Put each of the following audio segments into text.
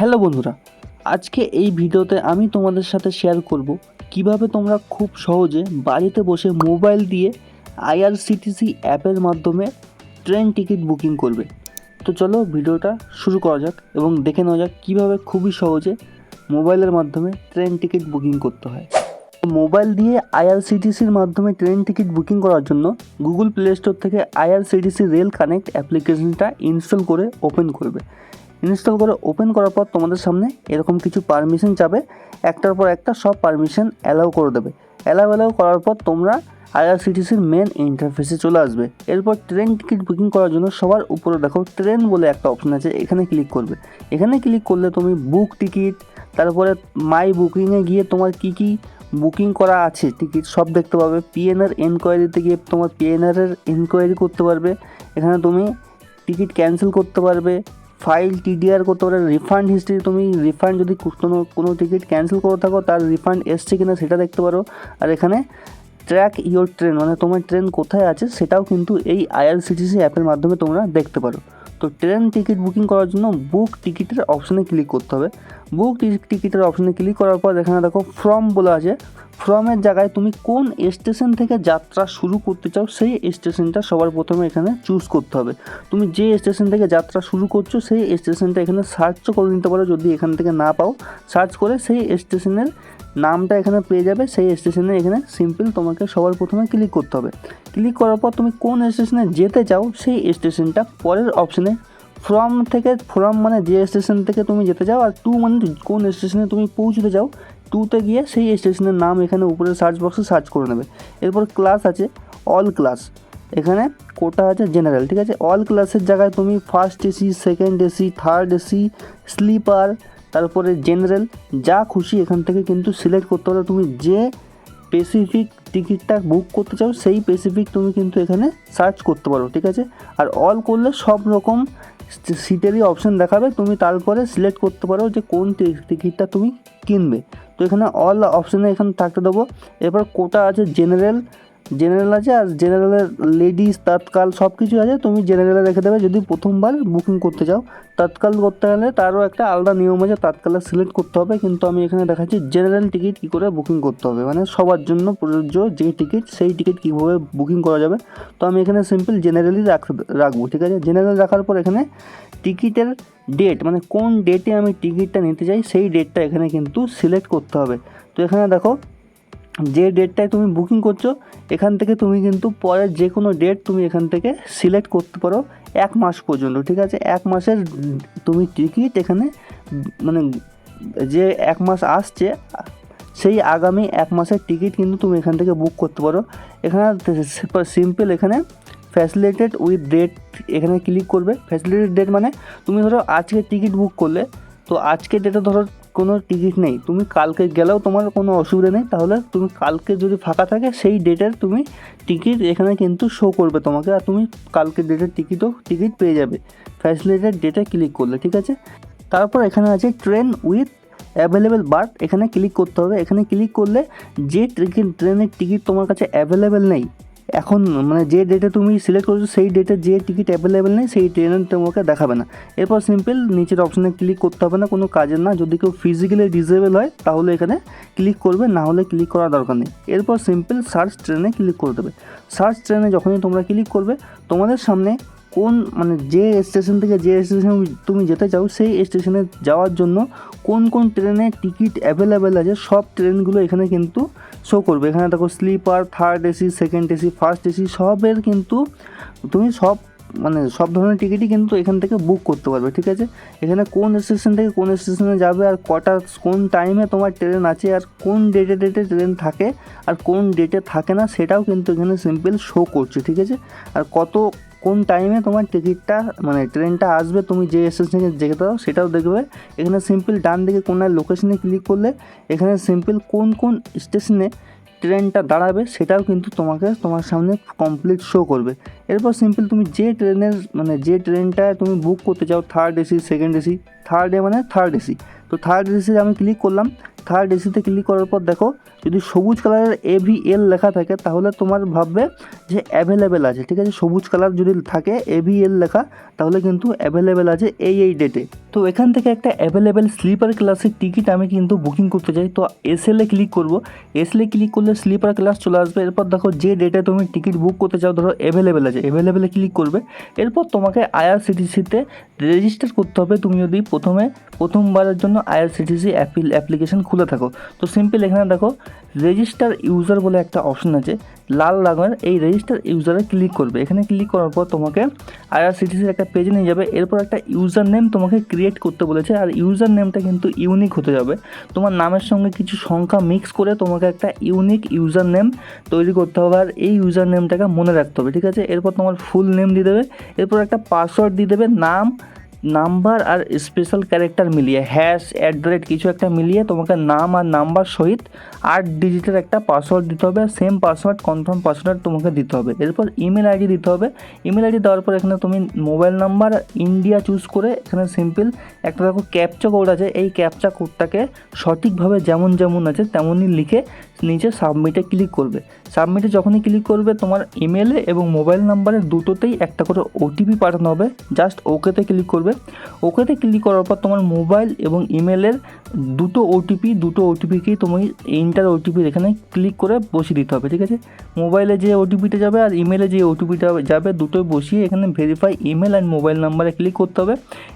Hello বন্ধুরা, আজকে এই ভিডিওতে আমি তোমাদের সাথে শেয়ার করব কিভাবে তোমরা খুব সহজে বাড়িতে বসে মোবাইল দিয়ে আইআরসিটিসি অ্যাপের মাধ্যমে ট্রেন টিকিট বুকিং করবে। তো চলো ভিডিওটা শুরু করা যাক এবং দেখে নেওয়া যাক কীভাবে খুবই সহজে মোবাইলের মাধ্যমে ট্রেন টিকিট বুকিং করতে হয়। মোবাইল দিয়ে আইআরসিটিসির মাধ্যমে ট্রেন টিকিট বুকিং করার জন্য গুগল প্লে স্টোর থেকে আইআরসিটিসি রেল কানেক্ট অ্যাপ্লিকেশনটা ইনস্টল করে ওপেন করবে। ইনস্টল করে ওপেন করার পর তোমাদের সামনে এরকম কিছু পারমিশন যাবে, একটার পর একটা সব পারমিশন অ্যালাউ করে দেবে। অ্যালাউ করার পর তোমরা আইআরসিটিসির মেন ইন্টারফেসে চলে আসবে। এরপর ট্রেন টিকিট বুকিং করার জন্য সবার উপরে দেখো ট্রেন বলে একটা অপশন আছে, এখানে ক্লিক করবে। এখানে ক্লিক করলে তুমি বুক টিকিট, তারপরে মাই বুকিংয়ে গিয়ে তোমার কী বুকিং করা আছে টিকিট সব দেখতে পাবে। পিএনআর এনকোয়ারিতে গিয়ে তোমার পিএনআরের এনকোয়ারি করতে পারবে। এখানে তুমি টিকিট ক্যান্সেল করতে পারবে, ফাইল টিডিআর করতে পারো, রিফান্ড হিস্ট্রি, তুমি রিফান্ড যদি কোনো টিকিট ক্যান্সেল করে থাকো তার রিফান্ড এসছে কিনা সেটা দেখতে পারো। আর এখানে ট্র্যাক ইয়োর ট্রেন, মানে তোমার ট্রেন কোথায় আছে সেটাও কিন্তু এই আইআরসিটিসি অ্যাপের মাধ্যমে তোমরা দেখতে পারো। তো ট্রেন টিকিট বুকিং করার জন্য বুক টিকিটের অপশানে ক্লিক করতে হবে। বুক টিকিটের অপশানে ক্লিক করার পর এখানে দেখো ফ্রম বলা আছে। ফ্রমের জায়গায় তুমি কোন স্টেশন থেকে যাত্রা শুরু করতে চাও সেই স্টেশনটা সবার প্রথমে এখানে চুজ করতে হবে। তুমি যে স্টেশন থেকে যাত্রা শুরু করছো সেই স্টেশনটা এখানে সার্চও করে নিতে পারো। যদি এখান থেকে না পাও, সার্চ করে সেই স্টেশনের নামটা এখানে পেয়ে যাবে। সেই স্টেশনে এখানে সিম্পল তোমাকে সবার প্রথমে ক্লিক করতে হবে। ক্লিক করার পর তুমি কোন স্টেশনে যেতে চাও সেই স্টেশনটা পরের অপশানে ফ্রম মানে যে স্টেশন থেকে তুমি যেতে চাও, আর টু মানে কোন স্টেশনে তুমি পৌঁছতে চাও। টুতে গিয়ে সেই স্টেশনের নাম এখানে উপরে সার্চ বক্সে সার্চ করে নেবে। এরপর ক্লাস আছে অল ক্লাস, এখানে কোটা আছে জেনারেল, ঠিক আছে। অল ক্লাসের জায়গায় তুমি first AC, second AC, third AC, sleeper, তারপরে জেনারেল যা খুশি এখান থেকে কিন্তু সিলেক্ট করতে পারো। তুমি যে স্পেসিফিক টিকিটটা বুক করতে চাও সেই স্পেসিফিক তুমি কিন্তু এখানে সার্চ করতে পারো, ঠিক আছে। আর অল করলে সব রকম সিটেরই অপশান দেখাবে, তুমি তারপরে সিলেক্ট করতে পারো যে কোন টিকিটটা তুমি কিনবে। তো এখানে অল অপশানে এখানে থাকতে দেবো। এরপর কোটা আছে জেনারেল আছে, আর জেনারেলের লেডিস তৎকাল সব কিছু আছে, তুমি জেনারেলে রেখে দেবে যদি প্রথমবার বুকিং করতে চাও। তৎকাল করতে গেলে তারও একটা আলাদা নিয়ম আছে, তৎকালে সিলেক্ট করতে হবে, কিন্তু আমি এখানে দেখাচ্ছি জেনারেল টিকিট কী করে বুকিং করতে হবে, মানে সবার জন্য প্রযোজ্য যে টিকিট সেই টিকিট কীভাবে বুকিং করা যাবে। তো আমি এখানে সিম্পল জেনারেলই রাখবো, ঠিক আছে। জেনারেল রাখার পর এখানে টিকিটের ডেট, মানে কোন ডেটে আমি টিকিটটা নিতে চাই সেই ডেটটা এখানে কিন্তু সিলেক্ট করতে হবে। তো এখানে দেখো যে ডেটটায় তুমি বুকিং করছো এখান থেকে তুমি কিন্তু পরের যে কোনো ডেট তুমি এখান থেকে সিলেক্ট করতে পারো 1 মাস পর্যন্ত, ঠিক আছে। 1 মাসের তুমি টিকিট এখানে মানে যে 1 মাস আসছে সেই আগামী 1 মাসের টিকিট কিন্তু তুমি এখান থেকে বুক করতে পারো। এখানে সিম্পল এখানে ফ্যাসিলিটেড উইথ ডেট এখানে ক্লিক করবে। ফ্যাসিলিটেড ডেট মানে তুমি ধরো আজকে টিকিট বুক করলে, তো আজকে ডেটে ধরো কোনো টিকিট নেই, তুমি কালকে গেলেও তোমার কোনো অসুবিধা নেই, তাহলে তুমি কালকে যদি ফাঁকা থাকে সেই ডেটের তুমি টিকিট এখানে কিন্তু শো করবে তোমাকে, আর তুমি কালকে ডেটের টিকিট পেয়ে যাবে ফ্যাসিলিটেড ডেটে ক্লিক করলে, ঠিক আছে। তারপর এখানে আছে ট্রেন উইথ অ্যাভেলেবেল বার্থ, এখানে ক্লিক করতে হবে। এখানে ক্লিক করলে যে ট্রেনের টিকিট তোমার কাছে অ্যাভেলেবেল নেই এখন, মানে যে ডেটে তুমি সিলেক্ট করেছো সেই ডেটে যে টিকিট অ্যাভেলেবেল নেই সেই ট্রেনের তোমাকে দেখাবে না। এরপর সিম্পল নিচের অপশানে ক্লিক করতে হবে না, কোনো কাজের না। যদি কেউ ফিজিক্যালি ডিসেবল হয় তাহলে এখানে ক্লিক করবে, না হলে ক্লিক করার দরকার নেই। এরপর সিম্পল সার্চ ট্রেনে ক্লিক করে দেবে। সার্চ ট্রেনে যখনই তোমরা ক্লিক করবে তোমাদের সামনে কোন মানে যে স্টেশন থেকে যে স্টেশনে তুমি যেতে চাও সেই স্টেশনে যাওয়ার জন্য কোন কোন ট্রেনের টিকিট অ্যাভেলেবেল আছে সব ট্রেনগুলো এখানে কিন্তু শো করবে। এখানে দেখো sleeper, third AC, second AC, first AC সবের কিন্তু তুমি সব ধরনের টিকিটই কিন্তু এখান থেকে বুক করতে পারবে, ঠিক আছে। এখানে কোন স্টেশন থেকে কোন স্টেশনে যাবে, আর কোন টাইমে তোমার ট্রেন আছে, আর কোন ডেটে ট্রেন থাকে আর কোন ডেটে থাকে না সেটাও কিন্তু এখানে সিম্পল শো করছে, ঠিক আছে। আর কোন টাইমে তোমার টিকিটটা মানে ট্রেনটা আসবে, তুমি যে স্টেশনে যেতে দাও সেটাও দেখবে। এখানে সিম্পল ডান দিকে কোনার লোকেশনে ক্লিক করলে এখানে সিম্পল কোন স্টেশনে ট্রেনটা দাঁড়াবে সেটাও কিন্তু তোমার সামনে কমপ্লিট শো করবে। এরপর সিম্পল তুমি যে ট্রেনটা তুমি বুক করতে চাও, third AC, second AC, third AC, তো থার্ড এসি আমি ক্লিক করলাম। থার্ড এসিতে ক্লিক করার পর দেখো যদি সবুজ কালারের AVL লেখা থাকে তাহলে তোমার ভাববে যে অ্যাভেলেবেল আছে, ঠিক আছে। সবুজ কালার যদি থাকে AVL লেখা তাহলে কিন্তু অ্যাভেলেবেল আছে এই ডেটে। তো এখান থেকে একটা অ্যাভেলেবেল স্লিপার ক্লাসের টিকিট আমি কিন্তু বুকিং করতে চাই, তো SL ক্লিক করব। SL ক্লিক করলে স্লিপার ক্লাস চলে আসবে। এরপর দেখো যে ডেটে তুমি টিকিট বুক করতে চাও, ধরো অ্যাভেলেবেল আছে, অ্যাভেলেবেলে ক্লিক করবে। এরপর তোমাকে IRCTCতে রেজিস্টার করতে হবে। তুমি যদি প্রথমবারের জন্য IRCTC অ্যাপ্লিকেশন খুলে থাকো, তো সিম্পল এখানে দেখো রেজিস্টার ইউজার বলে একটা অপশন আছে লাল রঙের, এই রেজিস্টার ইউজারে ক্লিক করবে। এখানে ক্লিক করার পর তোমাকে IRCTCর একটা পেজে নিয়ে যাবে। এরপর একটা ইউজার নেম তোমাকে ক্রিয়েট করতে বলেছে, আর ইউজার নেমটা কিন্তু ইউনিক হতে যাবে। তোমার নামের সঙ্গে কিছু সংখ্যা মিক্স করে তোমাকে একটা ইউনিক ইউজার নেম তৈরি করতে হবে, আর এই ইউজার নেমটাকে মনে রাখতে হবে, ঠিক আছে। এরপর তোমার ফুল নেম দিয়ে দেবে, এরপর একটা পাসওয়ার্ড দিয়ে দেবে, নাম, নাম্বার আর স্পেশাল ক্যারেক্টার মিলিয়ে # কিছু একটা মিলিয়ে তোমাকে নাম আর নাম্বার সহিত 8 ডিজিটের একটা পাসওয়ার্ড দিতে হবে। আর সেম পাসওয়ার্ড, কনফার্ম পাসওয়ার্ড তোমাকে দিতে হবে। এরপর ইমেল আইডি দিতে হবে। ইমেল আইডি দেওয়ার পর এখানে তুমি মোবাইল নাম্বার ইন্ডিয়া চুজ করে এখানে সিম্পল একটা দেখো ক্যাপচা কোড আছে, এই ক্যাপচা কোডটাকে সঠিকভাবে যেমন আছে তেমনই লিখে নিচে সাবমিটে ক্লিক করবে। সাবমিটে যখনই ক্লিক করবে তোমার ইমেলে এবং মোবাইল নাম্বারে দুটোতেই একটা করে OTP পাঠানো হবে। জাস্ট ওকেতে ক্লিক করবে। ওকেতে ক্লিক করার পর তোমার মোবাইল এবং ইমেলের দুটো ওটিপিকেই তুমি ইন্টার ওটিপির এখানে ক্লিক করে বসিয়ে দিতে হবে, ঠিক আছে। মোবাইলে যে ওটিপিটা যাবে আর ইমেলে যে ওটিপিটা যাবে দুটোই বসিয়ে এখানে ভেরিফাই ইমেল অ্যান্ড মোবাইল নাম্বারে ক্লিক করতে হবে।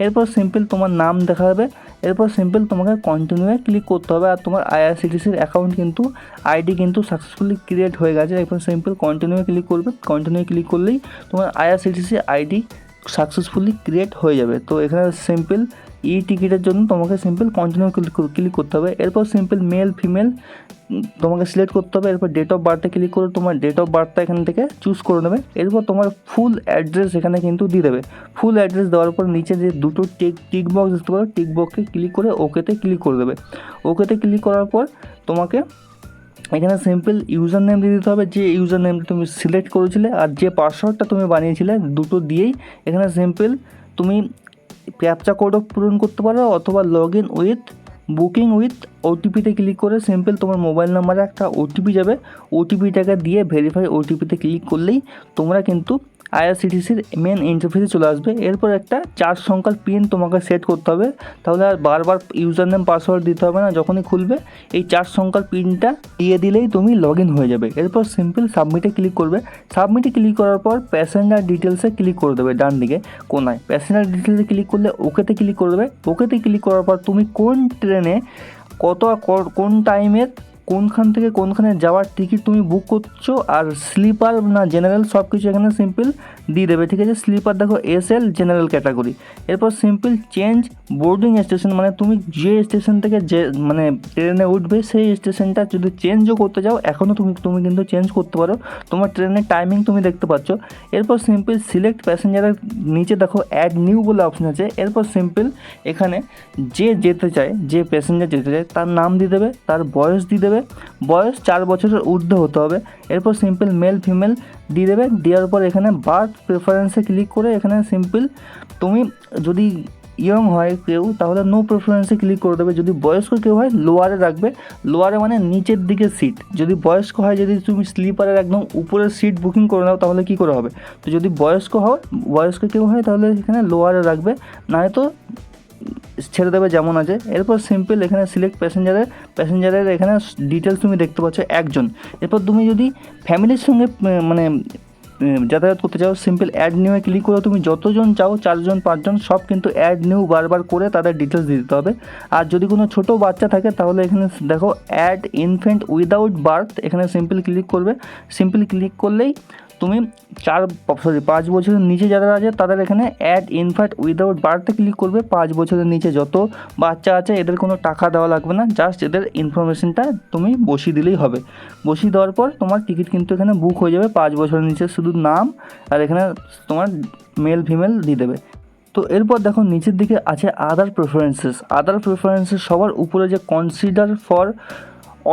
এরপর সিম্পল তোমার নাম দেখা যাবে। এরপর সিম্পল তোমাকে কন্টিনিউয়ে ক্লিক করতে হবে। আর তোমার IRCTCর অ্যাকাউন্ট কিন্তু আইডি কিন্তু সাকসেসফুলি ক্রিয়েট হয়ে গেছে। এরপর সিম্পল কন্টিনিউয়ে ক্লিক করবে। কন্টিনিউয়ে ক্লিক করলেই তোমার IRCTC আইডি সাকসেসফুলি ক্রিয়েট হয়ে যাবে। তো এখানে সিম্পল টিকিটের জন্য তোমাকে সিম্পল কন্টিনিউ ক্লিক করতে হবে। এরপর সিম্পল মেল ফিমেল তোমাকে সিলেক্ট করতে হবে। এরপর ডেট অফ বার্থে ক্লিক করে তোমার ডেট অফ বার্থটা এখান থেকে চুজ করে নেবে। এরপর তোমার ফুল অ্যাড্রেস এখানে কিন্তু দিয়ে দেবে। ফুল অ্যাড্রেস দেওয়ার পর নিচে যে দুটো টিক বক্স দেখতে পারো, টিক বক্সে ক্লিক করে ওকেতে ক্লিক করে দেবে। ওকেতে ক্লিক করার পর তোমাকে এখানে সিম্পল ইউজার নেম দিয়ে দিতে হবে, যে ইউজার নেমটা তুমি সিলেক্ট করেছিলে আর যে পাসওয়ার্ডটা তুমি বানিয়েছিলে দুটো দিয়েই এখানে সিম্পল তুমি ক্যাপচা কোডও পূরণ করতে পারো, অথবা বুকিং উইথ OTPতে ক্লিক করে সিম্পল তোমার মোবাইল নাম্বারে একটা OTP যাবে, OTPটাকে দিয়ে ভেরিফাই OTPতে ক্লিক করলেই তোমরা কিন্তু IRCTCর মেন ইন্টারফেসে চলে আসবে। এরপর একটা 4 সংখ্যার পিন তোমাকে সেট করতে হবে, তাহলে আর বারবার ইউজার নেম পাসওয়ার্ড দিতে হবে না। যখনই খুলবে এই 4 সংখ্যার পিনটা দিয়ে দিলেই তুমি লগ ইন হয়ে যাবে। এরপর সিম্পল সাবমিটে ক্লিক করবে। সাবমিটে ক্লিক করার পর প্যাসেঞ্জার ডিটেলসে ক্লিক করে দেবে ডান দিকে কোনায়। প্যাসেঞ্জার ডিটেলসে ক্লিক করলে ওকেতে ক্লিক করে দেবে। ওকেতে ক্লিক করার পর তুমি কোন ট্রেনে কোন টাইমের কোনখান থেকে কোনখানে যাওয়ার টিকিট তুমি বুক করছো, আর স্লিপার না জেনারেল সব কিছু এখানে সিম্পল দিয়ে দেবে, ঠিক আছে। স্লিপার দেখো SL জেনারেল ক্যাটাগরি। এরপর সিম্পল চেঞ্জ বোর্ডিং স্টেশন, মানে তুমি যে স্টেশন থেকে যে মানে ট্রেনে উঠবে সেই স্টেশনটা যদি চেঞ্জও করতে যাও এখনও তুমি কিন্তু চেঞ্জ করতে পারো। তোমার ট্রেনের টাইমিং তুমি দেখতে পাচ্ছ। এরপর সিম্পল সিলেক্ট প্যাসেঞ্জারের নিচে দেখো অ্যাড নিউ বলে অপশন আছে। এরপর সিম্পল এখানে যে প্যাসেঞ্জার যেতে চায় তার নাম দিয়ে দেবে, তার বয়স দিয়ে দেবে, বয়স 4 বছরের ঊর্ধ্বে হতে হবে। এরপর সিম্পল মেল ফিমেল দিয়ে দেবে। দেওয়ার পর এখানে বার্থ প্রেফারেন্সে ক্লিক করে এখানে সিম্পল তুমি যদি ইয়ং হয় কেউ তাহলে নো প্রেফারেন্সে ক্লিক করে দেবে। যদি বয়স্ক কেউ হয় লোয়ারে রাখবে, লোয়ারে মানে নিচের দিকে সিট। যদি বয়স্ক হয়, যদি তুমি স্লিপারের একদম উপরের সিট বুকিং করে নাও তাহলে কী করে হবে। তো যদি বয়স্ক কেউ হয় তাহলে এখানে লোয়ারে রাখবে, নয়তো ছেড়ে দেবে যেমন আছে। এরপর সিম্পল এখানে সিলেক্ট প্যাসেঞ্জারের এখানে ডিটেলস তুমি দেখতে পাচ্ছ একজন। এরপর তুমি যদি ফ্যামিলির সঙ্গে মানে যাতায়াত করতে চাও সিম্পল অ্যাড নিউয়ে ক্লিক করে তুমি যতজন চাও 4 জন 5 জন সব কিন্তু অ্যাড নিউ বারবার করে তাদের ডিটেলস দিয়ে দিতে হবে। আর যদি কোনো ছোটো বাচ্চা থাকে তাহলে এখানে দেখো অ্যাড ইনফ্যান্ট উইদাউট বার্থ, এখানে সিম্পল ক্লিক করবে। সিম্পল ক্লিক করলেই তুমি 5 বছরের নিচে যারা আছে তাদের এখানে অ্যাড ইনফ্যান্ট উইদাউট বার্থে ক্লিক করবে। 5 বছরের নিচে যত বাচ্চা আছে এদের কোনো টাকা দেওয়া লাগবে না, জাস্ট এদের ইনফরমেশনটা তুমি বসিয়ে দিলেই হবে। বসিয়ে দেওয়ার পর তোমার টিকিট কিন্তু এখানে বুক হয়ে যাবে। 5 বছরের নিচে শুধু নাম আর এখানে তোমার মেল ফিমেল দিয়ে দেবে। তো এরপর দেখো নিচের দিকে আছে আদার প্রেফারেন্সেস সবার উপরে যে কনসিডার ফর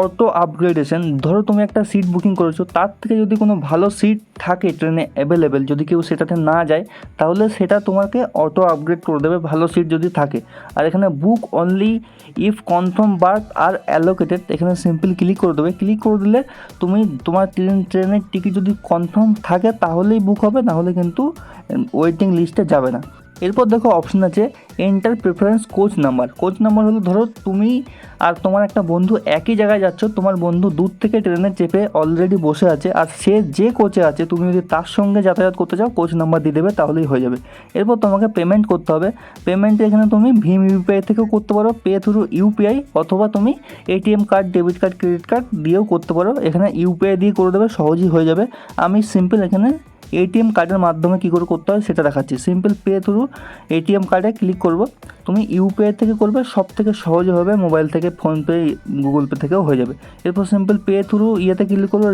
অটো আপগ্রেডেশন। ধরো তুমি একটা সিট বুকিং করেছো, তার থেকে যদি কোনো ভালো সিট থাকে ট্রেনে অ্যাভেলেবেল, যদি কেউ সেটাতে না যায় তাহলে সেটা তোমাকে অটো আপগ্রেড করে দেবে, ভালো সিট যদি থাকে। আর এখানে book only if confirm berth are allocated, এখানে সিম্পল ক্লিক করে দেবে। ক্লিক করে দিলে তুমি তোমার ট্রেনের টিকিট যদি কনফার্ম থাকে তাহলেই বুক হবে, নাহলে কিন্তু ওয়েটিং লিস্টে যাবে না। এরপর দেখো অপশন আছে enter preference coach number. Coach number হলো ধরো তুমি আর তোমার একটা বন্ধু একই জায়গায় যাচ্ছ, তোমার বন্ধু দূর থেকে ট্রেনে চেপে অলরেডি বসে আছে আর সে যে কোচে আছে, তুমি যদি তার সঙ্গে যাতায়াত করতে চাও কোচ নাম্বার দিয়ে দেবে, তাহলেই হয়ে যাবে। এরপর তোমাকে পেমেন্ট করতে হবে। পেমেন্ট এখানে তুমি ভীম ইউপিআই থেকেও করতে পারো, পে থ্রু ইউপিআই, অথবা তুমি ATM card, debit card, credit card দিয়েও করতে পারো। এখানে ইউপিআই দিয়ে করে দেবে, সহজেই হয়ে যাবে। আমি সিম্পল এখানে এটিএম কার্ডের মাধ্যমে কী করে করতে হয় সেটা দেখাচ্ছি। সিম্পল পে থ্রু এটিএম কার্ডে ক্লিক করব। তুমি ইউপিআই থেকে করবে, সব থেকে সহজ হবে, মোবাইল থেকে ফোনপে, গুগল পে থেকেও হয়ে যাবে। এরপর সিম্পল পে থ্রু ইয়েতে ক্লিক করবো,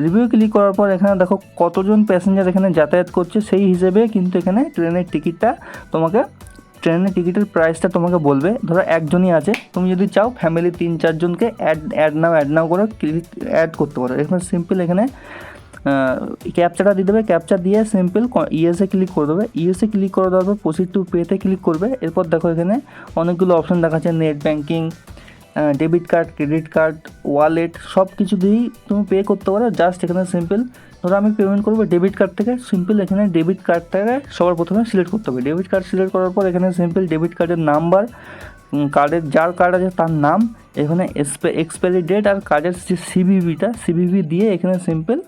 রিভিউ ক্লিক করার পর এখানে দেখো কতজন প্যাসেঞ্জার এখানে যাতায়াত করছে, সেই হিসেবে কিন্তু এখানে ট্রেনের টিকিটটা তোমাকে, ট্রেনের টিকিটের প্রাইসটা তোমাকে বলবে। ধরো একজনই আছে, তুমি যদি চাও ফ্যামিলি 3-4 জনকে অ্যাড নাও করে অ্যাড করতে পারো। এখানে সিম্পল এখানে ক্যাপচাটা দিয়ে দেবে, ক্যাপচা দিয়ে সিম্পল ইএসএ ক্লিক করে দেবে। ইএসএ ক্লিক করে দেওয়ার পর প্রসিড টু পেতে ক্লিক করবে। এরপর দেখো এখানে অনেকগুলো অপশন দেখাচ্ছে, net banking, debit card, credit card, wallet, সব কিছু দিয়েই তুমি পে করতে পারো। জাস্ট এখানে সিম্পল ধরো আমি পেমেন্ট করবো ডেবিট কার্ড থেকে, সিম্পল এখানে ডেবিট কার্ডটাকে সবার প্রথমে সিলেক্ট করতে হবে। ডেবিট কার্ড সিলেক্ট করার পর এখানে সিম্পল ডেবিট কার্ডের নাম্বার, কার্ডের যার কার্ড আছে তার নাম, এখানে এক্সপায়ারি ডেট আর কার্ডের যে সিভিভি দিয়ে এখানে সিম্পল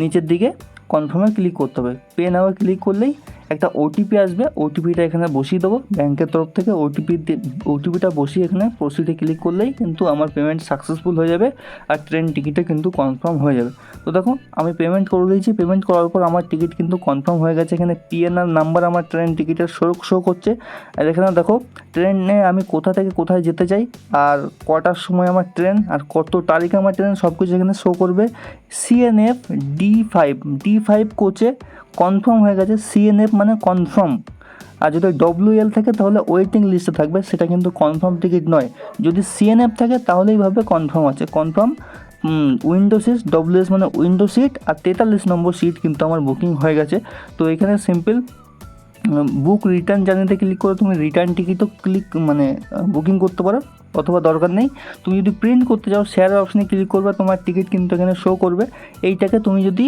নিচের দিকে কনফার্মে ক্লিক করতে হবে। পে নাও ক্লিক করলেই একটা ওটিপি আসবে, ওটিপিটা এখানে বসিয়ে দেবো ব্যাংকের তরফ থেকে। ওটিপিটা বসিয়ে এখানে প্রসিডে ক্লিক করলেই কিন্তু আমার পেমেন্ট সাকসেসফুল হয়ে যাবে আর ট্রেন টিকিটটা কিন্তু কনফার্ম হয়ে যাবে। তো দেখো আমি পেমেন্ট করে দিয়েছি, পেমেন্ট করার পর আমার টিকিট কিন্তু কনফার্ম হয়ে গেছে। এখানে পিএনআর নাম্বার আমার ট্রেন টিকিটের শো করছে। আর এখানে দেখো ট্রেনে আমি কোথা থেকে কোথায় যেতে চাই, আর কটার সময় আমার ট্রেন, আর কত তারিখে আমার ট্রেন, সব কিছু এখানে শো করবে। সিএনএফ ডি5 কোচে কনফার্ম হয়ে গেছে। সিএনএফ মানে কনফার্ম, আর যদি ডব্লিউএল থাকে তাহলে ওয়েটিং লিস্টে থাকবে, সেটা কিন্তু কনফার্ম টিকিট নয়। যদি সিএনএফ থাকে তাহলে এইভাবে কনফার্ম আছে। কনফার্ম উইন্ডো সিট, ডব্লিউএস মানে উইন্ডো সিট, আর 43 নম্বর সিট কিন্তু আমার বুকিং হয়ে গেছে। তো এখানে সিম্পল বুক রিটার্ন জার্নিতে ক্লিক করে তুমি রিটার্ন টিকিটও বুকিং করতে পারো, অথবা দরকার নেই তুমি যদি প্রিন্ট করতে চাও শেয়ারের অপশানে ক্লিক করবে, তোমার টিকিট কিন্তু এখানে শো করবে। এইটাকে তুমি যদি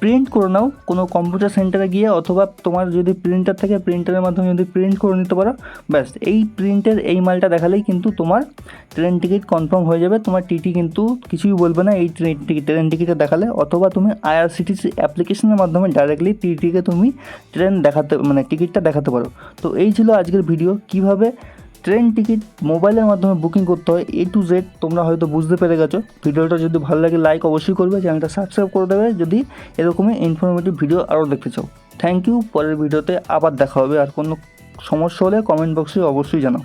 প্রিন্ট করে নাও কোনো কম্পিউটার সেন্টারে গিয়ে, অথবা তোমার যদি প্রিন্টার থাকে প্রিন্টারের মাধ্যমে যদি প্রিন্ট করে নিতে পারো, ব্যাস এই প্রিন্টের এই মালটা দেখালেই কিন্তু তোমার ট্রেন টিকিট কনফার্ম হয়ে যাবে। তোমার টিটি কিন্তু কিছুই বলবে না এই ট্রেন টিকিটে দেখালে, অথবা তুমি IRCTC অ্যাপ্লিকেশনের মাধ্যমে ডাইরেক্টলি টিটিকে তুমি টিকিটটা দেখাতে পারো। তো এই ছিল আজকের ভিডিও, কিভাবে ট্রেন টিকিট মোবাইলের মাধ্যমে বুকিং করতে হয় A to Z তোমরা হয়তো বুঝতে পেরে গেছো। ভিডিওটা যদি ভালো লাগে লাইক অবশ্যই করবে, চ্যানেলটা সাবস্ক্রাইব করে দেবে যদি এরকমই ইনফরমেটিভ ভিডিও আরও দেখতে চাও। Thank you. পরের ভিডিওতে আবার দেখা হবে, আর কোনো সমস্যা হলে কমেন্ট বক্সে অবশ্যই জানাও।